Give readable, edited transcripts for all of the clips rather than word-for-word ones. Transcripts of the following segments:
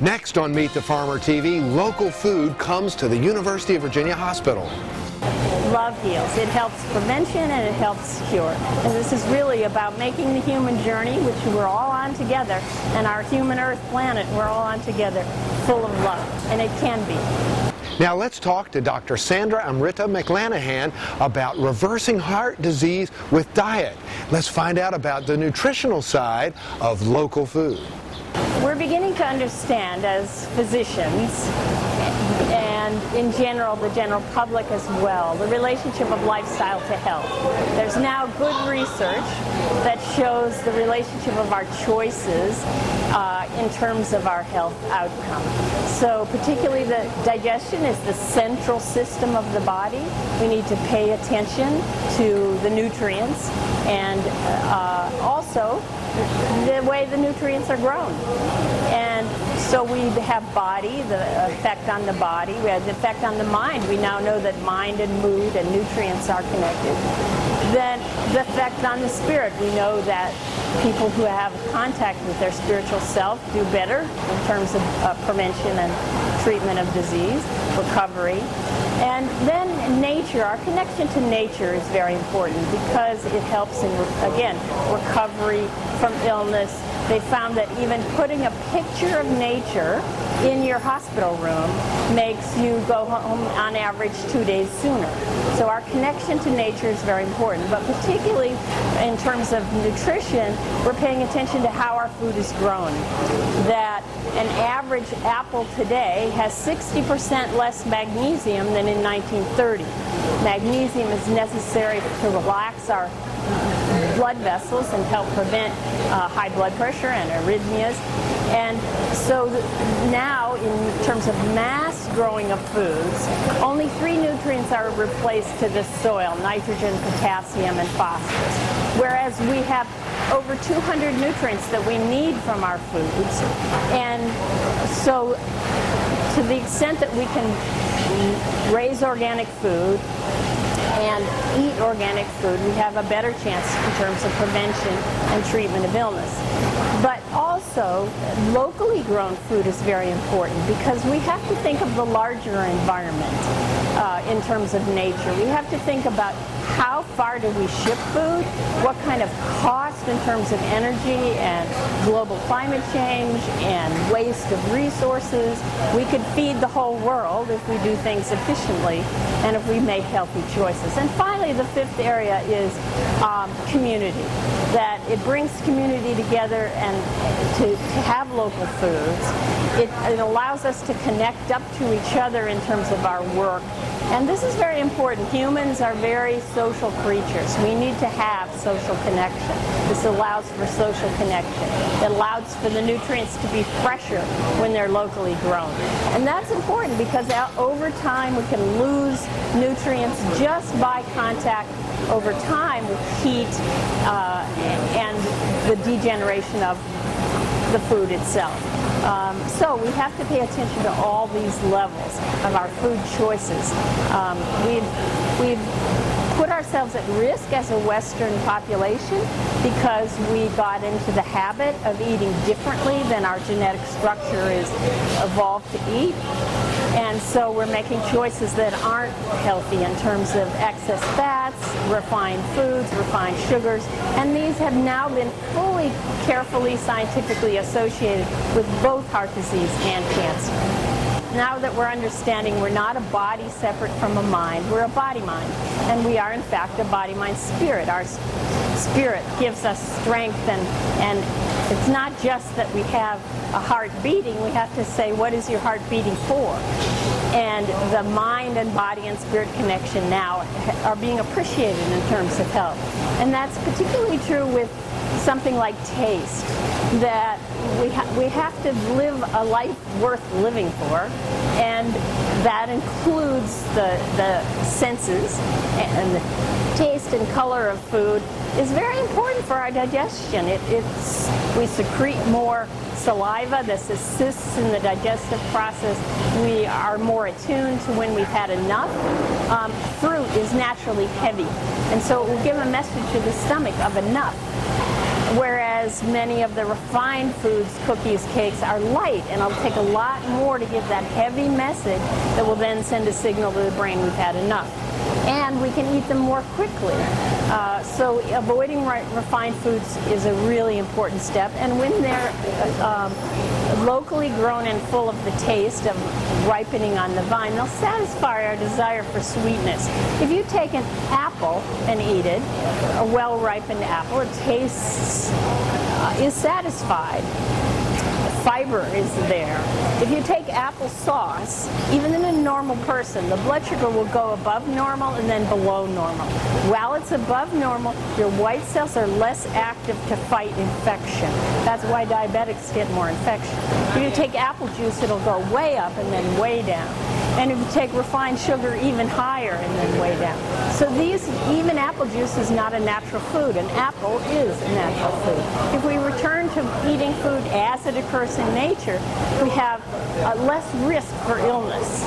Next on Meet the Farmer TV, local food comes to the University of Virginia Hospital. Love heals. It helps prevention and it helps cure. And this is really about making the human journey, which we're all on together, and our human Earth planet, we're all on together, full of love. And it can be. Now let's talk to Dr. Sandra Amrita McLanahan about reversing heart disease with diet. Let's find out about the nutritional side of local food. We're beginning to understand as physicians, and in general, the general public as well, the relationship of lifestyle to health. There's now good research that shows the relationship of our choices in terms of our health outcome. So particularly the digestion is the central system of the body. We need to pay attention to the nutrients and also the way the nutrients are grown. And so we have body, the effect on the body. We have the effect on the mind. We now know that mind and mood and nutrients are connected. Then the effect on the spirit. We know that people who have contact with their spiritual self do better in terms of prevention and treatment of disease, recovery. And then nature, our connection to nature is very important because it helps in, again, recovery from illness. They found that even putting a picture of nature in your hospital room makes you go home on average 2 days sooner. So our connection to nature is very important, but particularly in terms of nutrition, we're paying attention to how our food is grown. That an average apple today has 60% less magnesium than in 1930. Magnesium is necessary to relax our blood vessels and help prevent high blood pressure and arrhythmias. And so now, in terms of mass growing of foods, only 3 nutrients are replaced to the soil: nitrogen, potassium, and phosphorus. Whereas we have over 200 nutrients that we need from our foods. And so to the extent that we can raise organic food and eat organic food, we have a better chance in terms of prevention and treatment of illness. But also, locally grown food is very important because we have to think of the larger environment in terms of nature. We have to think about how far do we ship food, what kind of cost in terms of energy and global climate change and waste of resources. We could feed the whole world if we do things efficiently and if we make healthy choices. And finally, the 5th area is community. That it brings community together and to have local foods. It allows us to connect up to each other in terms of our work. And this is very important. Humans are very social creatures. We need to have social connection. This allows for social connection. It allows for the nutrients to be fresher when they're locally grown. And that's important because over time we can lose nutrients just by contact over time with heat and the degeneration of the food itself. So we have to pay attention to all these levels of our food choices. We've put ourselves at risk as a Western population because we got into the habit of eating differently than our genetic structure is evolved to eat. And so we're making choices that aren't healthy in terms of excess fats, refined foods, refined sugars, and these have now been fully, carefully, scientifically associated with both heart disease and cancer. Now that we're understanding we're not a body separate from a mind, we're a body-mind, and we are in fact a body-mind-spirit. Our spirit gives us strength, and it's not just that we have a heart beating, we have to say, what is your heart beating for? And the mind and body and spirit connection now are being appreciated in terms of health. And that's particularly true with something like taste, that we have to live a life worth living for, and that includes the senses, and the taste and color of food is very important for our digestion. We secrete more saliva. This assists in the digestive process. We are more attuned to when we've had enough. Fruit is naturally heavy, and so it will give a message to the stomach of enough. Whereas whereas many of the refined foods, cookies, cakes, are light, and it'll take a lot more to give that heavy message that will then send a signal to the brain we've had enough. And we can eat them more quickly. So avoiding refined foods is a really important step. And when they're locally grown and full of the taste of ripening on the vine, they'll satisfy our desire for sweetness. If you take an apple and eat it, a well-ripened apple, it tastes, is satisfied. Fiber is there. If you take applesauce, even in a normal person, the blood sugar will go above normal and then below normal. While it's above normal, your white cells are less active to fight infection. That's why diabetics get more infection. If you take apple juice, it'll go way up and then way down. And if you take refined sugar, even higher and then way down. So even apple juice is not a natural food. An apple is a natural food. If we return to eating food as it occurs in nature, we have less risk for illness.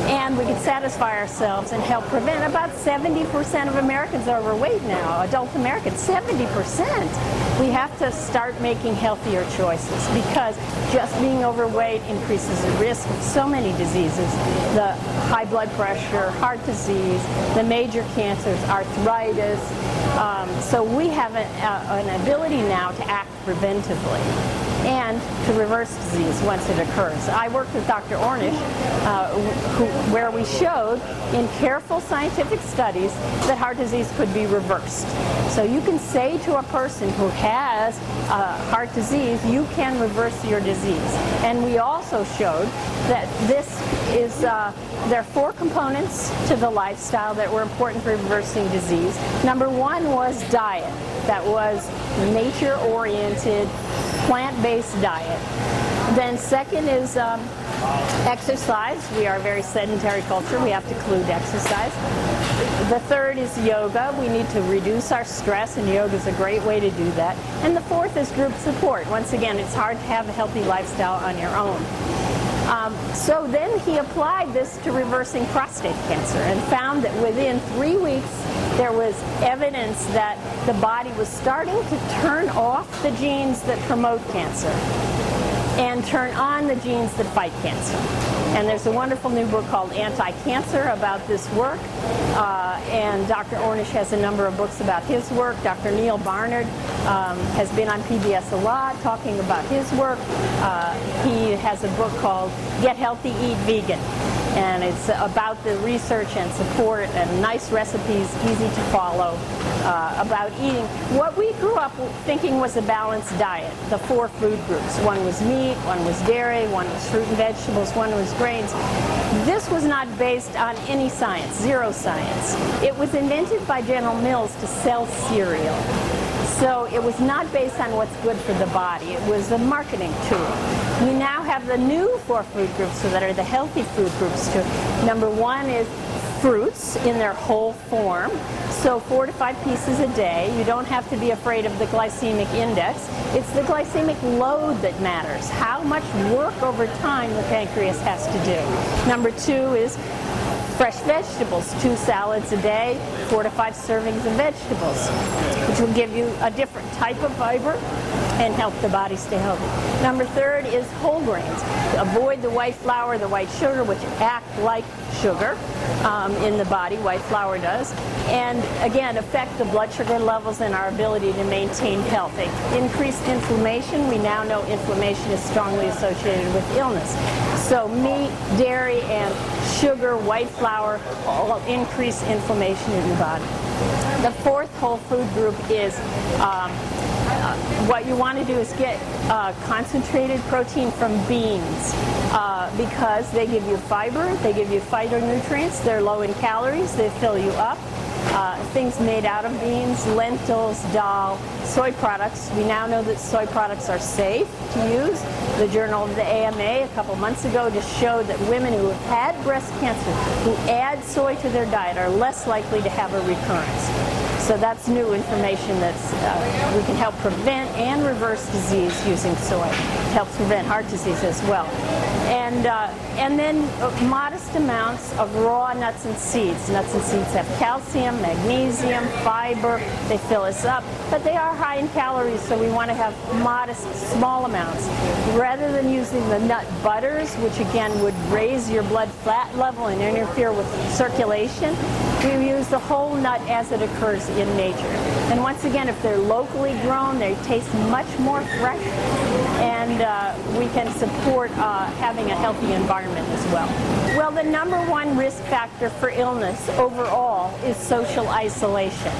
And we can satisfy ourselves and help prevent. About 70% of Americans are overweight now, adult Americans, 70%. We have to start making healthier choices because just being overweight increases the risk of so many diseases. The high blood pressure, heart disease, the major cancers, arthritis. So we have an ability now to act preventively and to reverse disease once it occurs. I worked with Dr. Ornish, where we showed in careful scientific studies that heart disease could be reversed. So you can say to a person who has heart disease, you can reverse your disease. And we also showed that this is, there are 4 components to the lifestyle that were important for reversing disease. Number 1 was diet. That was nature-oriented, plant-based diet. Then second is exercise. We are a very sedentary culture. We have to include exercise. The third is yoga. We need to reduce our stress, and yoga is a great way to do that. And the fourth is group support. Once again, it's hard to have a healthy lifestyle on your own. So then he applied this to reversing prostate cancer and found that within 3 weeks there was evidence that the body was starting to turn off the genes that promote cancer and turn on the genes that fight cancer. And there's a wonderful new book called Anti-Cancer about this work. And Dr. Ornish has a number of books about his work. Dr. Neil Barnard has been on PBS a lot talking about his work. He has a book called Get Healthy, Eat Vegan. And it's about the research and support and nice recipes, easy to follow, about eating what we grew up thinking was a balanced diet, the 4 food groups. One was meat, one was dairy, one was fruit and vegetables, one was grains. This was not based on any science, zero science. It was invented by General Mills to sell cereal. So it was not based on what's good for the body. It was a marketing tool. We now have the new 4 food groups that are the healthy food groups too. Number 1 is fruits in their whole form. So 4 to 5 pieces a day. You don't have to be afraid of the glycemic index. It's the glycemic load that matters. How much work over time the pancreas has to do. Number 2 is fresh vegetables, 2 salads a day, 4 to 5 servings of vegetables, which will give you a different type of fiber and help the body stay healthy. Number 3 is whole grains. Avoid the white flour, the white sugar, which act like sugar in the body, white flour does, and again affect the blood sugar levels and our ability to maintain health. Increased inflammation, we now know inflammation is strongly associated with illness. So meat, dairy, and sugar, white flour, all increase inflammation in the body. The 4th whole food group is what you want to do is get concentrated protein from beans because they give you fiber, they give you phytonutrients, they're low in calories, they fill you up. Things made out of beans, lentils, dal, soy products. We now know that soy products are safe to use. The Journal of the AMA a couple months ago just showed that women who have had breast cancer who add soy to their diet are less likely to have a recurrence. So that's new information that's we can help prevent and reverse disease using soy. It helps prevent heart disease as well. And then modest amounts of raw nuts and seeds. Nuts and seeds have calcium, magnesium, fiber. They fill us up, but they are high in calories, so we want to have modest, small amounts. Rather than using the nut butters, which again would raise your blood fat level and interfere with circulation, we use the whole nut as it occurs in nature. And once again, if they're locally grown, they taste much more fresh, and we can support having a healthy environment as well. Well, the number one risk factor for illness overall is social isolation.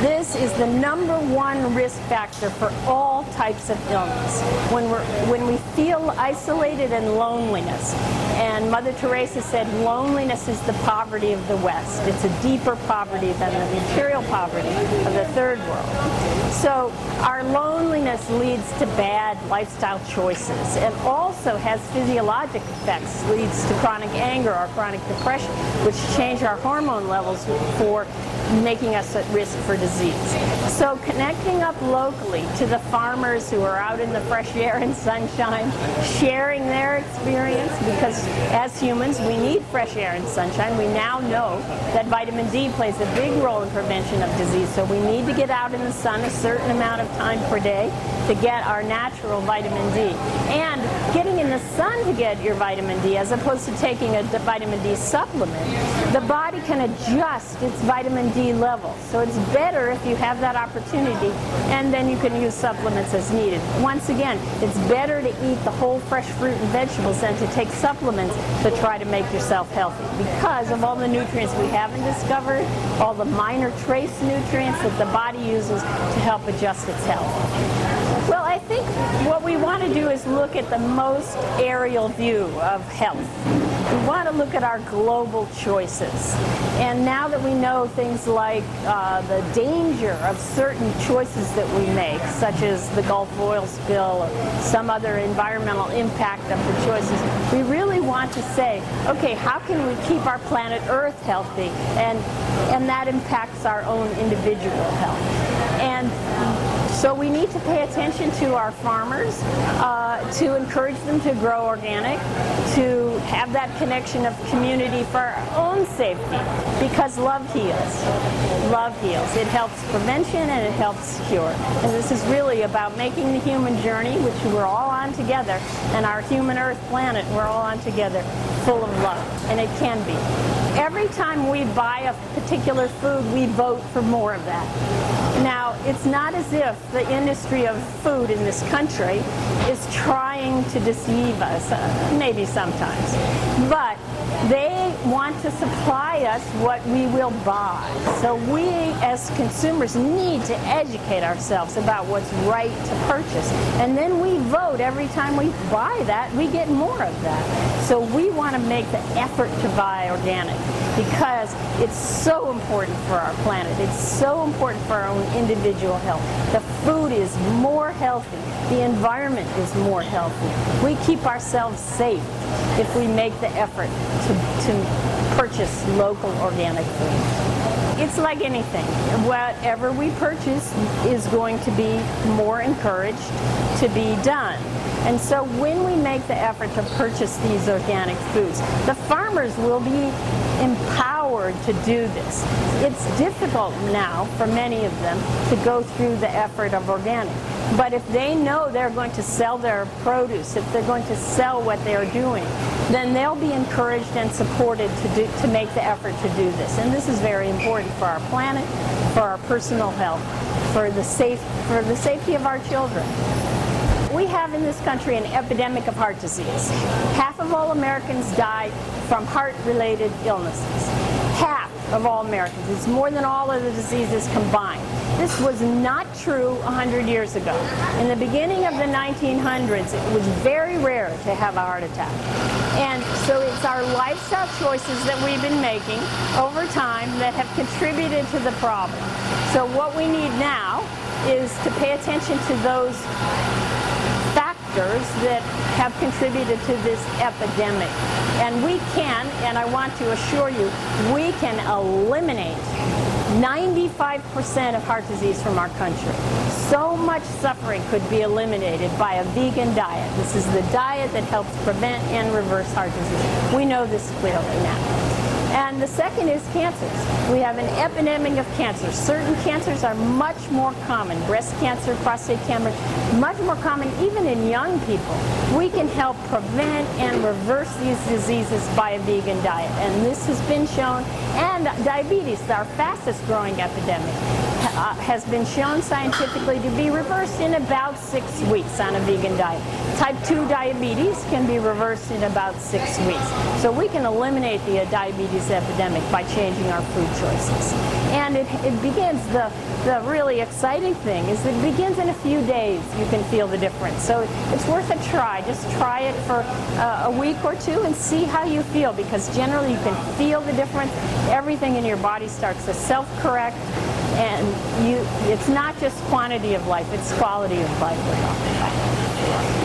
This is the number one risk factor for all types of illness. When we feel isolated and loneliness, and Mother Teresa said loneliness is the poverty of the West. It's a deeper poverty than the material poverty of the third world. So our loneliness leads to bad lifestyle choices and also has physiologic effects, leads to chronic anger or chronic depression, which change our hormone levels for making us at risk for disease. So connecting up locally to the farmers who are out in the fresh air and sunshine, sharing their experience, because as humans we need fresh air and sunshine. We now know that vitamin D plays a big role in prevention of disease, so we need to get out in the sun a certain amount of time per day to get our natural vitamin D. And getting in the sun to get your vitamin D, as opposed to taking a vitamin D supplement, the body can adjust its vitamin D level. So it's better if you have that opportunity, and then you can use supplements as needed. Once again, it's better to eat the whole fresh fruit and vegetables than to take supplements to try to make yourself healthy, because of all the nutrients we haven't discovered, all the minor trace nutrients that the body uses to help adjust its health. Well, I think what we want to do is look at the most aerial view of health. We want to look at our global choices. And now that we know things like the danger of certain choices that we make, such as the Gulf oil spill or some other environmental impact of the choices, we really want to say, okay, how can we keep our planet Earth healthy? And that impacts our own individual health. And so we need to pay attention to our farmers, to encourage them to grow organic, to have that connection of community for our own safety, because love heals. Love heals. It helps prevention and it helps cure. And this is really about making the human journey, which we're all on together, and our human Earth planet, we're all on together, full of love. And it can be. Every time we buy a particular food, we vote for more of that. Now, it's not as if the industry of food in this country is trying to deceive us, maybe sometimes, but they want to supply us what we will buy. So we as consumers need to educate ourselves about what's right to purchase. And then we vote every time we buy that, we get more of that. So we want to make the effort to buy organic, because it's so important for our planet. It's so important for our own individual health. The food is more healthy. The environment is more healthy. We keep ourselves safe if we make the effort to purchase local organic food. It's like anything. Whatever we purchase is going to be more encouraged to be done. And so when we make the effort to purchase these organic foods, the farmers will be empowered to do this. It's difficult now for many of them to go through the effort of organic. But if they know they're going to sell their produce, if they're going to sell what they're doing, then they'll be encouraged and supported to make the effort to do this. And this is very important for our planet, for our personal health, for the safety of our children. We have in this country an epidemic of heart disease. Half of all Americans die from heart-related illnesses. Half of all Americans. It's more than all of the diseases combined. This was not true 100 years ago. In the beginning of the 1900s, it was very rare to have a heart attack. And so it's our lifestyle choices that we've been making over time that have contributed to the problem. So what we need now is to pay attention to those factors that have contributed to this epidemic. And we can, and I want to assure you, we can eliminate 95% of heart disease from our country. So much suffering could be eliminated by a vegan diet. This is the diet that helps prevent and reverse heart disease. We know this clearly now. And the second is cancers. We have an epidemic of cancers. Certain cancers are much more common. Breast cancer, prostate cancer, much more common even in young people. We can help prevent and reverse these diseases by a vegan diet. And this has been shown. And diabetes, our fastest growing epidemic, has been shown scientifically to be reversed in about 6 weeks on a vegan diet. Type 2 diabetes can be reversed in about 6 weeks. So we can eliminate the diabetes epidemic by changing our food choices. And it begins, the really exciting thing is it begins in a few days. You can feel the difference. So it's worth a try. Just try it for a week or two and see how you feel, because generally you can feel the difference. Everything in your body starts to self-correct. And it's not just quantity of life, it's quality of life we're talking about.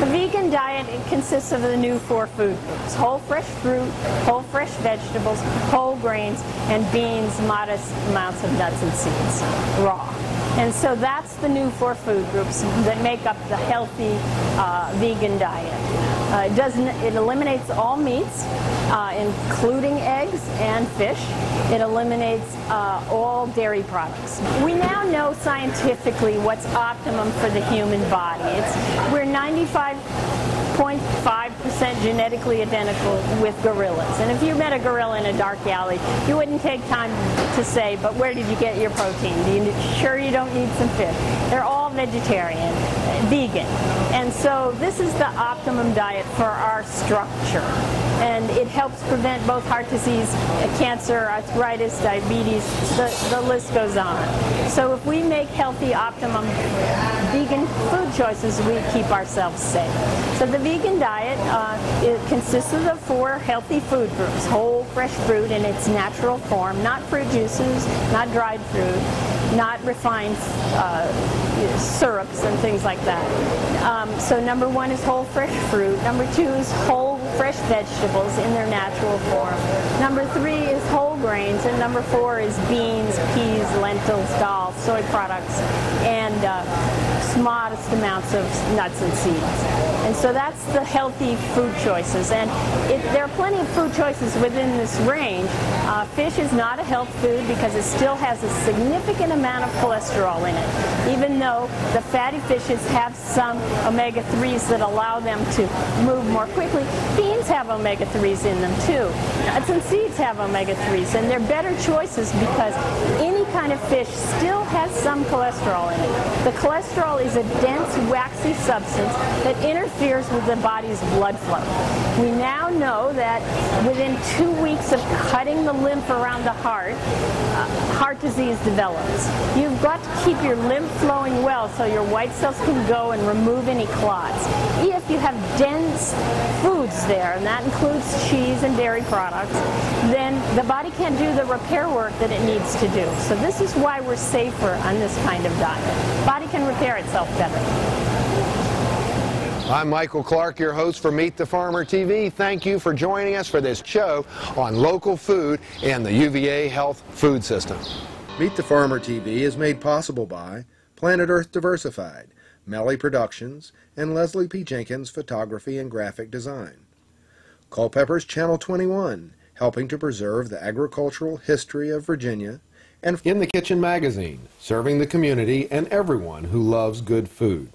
The vegan diet, it consists of the new 4 food groups: whole fresh fruit, whole fresh vegetables, whole grains, and beans, modest amounts of nuts and seeds, raw. And so that's the new 4 food groups that make up the healthy vegan diet. It eliminates all meats, including eggs and fish. It eliminates all dairy products. We now know scientifically what's optimum for the human body. We're 95.5% genetically identical with gorillas. And if you met a gorilla in a dark alley, you wouldn't take time to say, but where did you get your protein? Sure you don't need some fish? They're all vegetarian, vegan. And so this is the optimum diet for our structure. And it helps prevent both heart disease, cancer, arthritis, diabetes, the list goes on. So if we make healthy, optimum vegan food choices, we keep ourselves safe. So the vegan diet it consists of the 4 healthy food groups: whole fresh fruit in its natural form, not fruit juices, not dried fruit, not refined syrups and things like that. So number 1 is whole fresh fruit. Number 2 is whole fresh vegetables in their natural form. Number 3 is whole grains, and number 4 is beans, peas, lentils, dal, soy products, and modest amounts of nuts and seeds. And so that's the healthy food choices. And there are plenty of food choices within this range. Fish is not a health food because it still has a significant amount of cholesterol in it. Even though the fatty fishes have some omega-3s that allow them to move more quickly, beans have omega-3s in them too. Nuts and seeds have omega-3s, and they're better choices because any kind of fish still has some cholesterol in it. The cholesterol is a dense, waxy substance that interferes with the body's blood flow. We now know that within 2 weeks of cutting the lymph around the heart, heart disease develops. You've got to keep your lymph flowing well so your white cells can go and remove any clots. If you have dense foods there, and that includes cheese and dairy products, then the body can't do the repair work that it needs to do. So this is why we're safer on this kind of diet. The body can repair itself better. I'm Michael Clark, your host for Meet the Farmer TV. Thank you for joining us for this show on local food and the UVA Health Food System. Meet the Farmer TV is made possible by Planet Earth Diversified, Melly Productions, and Leslie P. Jenkins Photography and Graphic Design. Culpeper's Channel 21, helping to preserve the agricultural history of Virginia, and In the Kitchen magazine, serving the community and everyone who loves good food.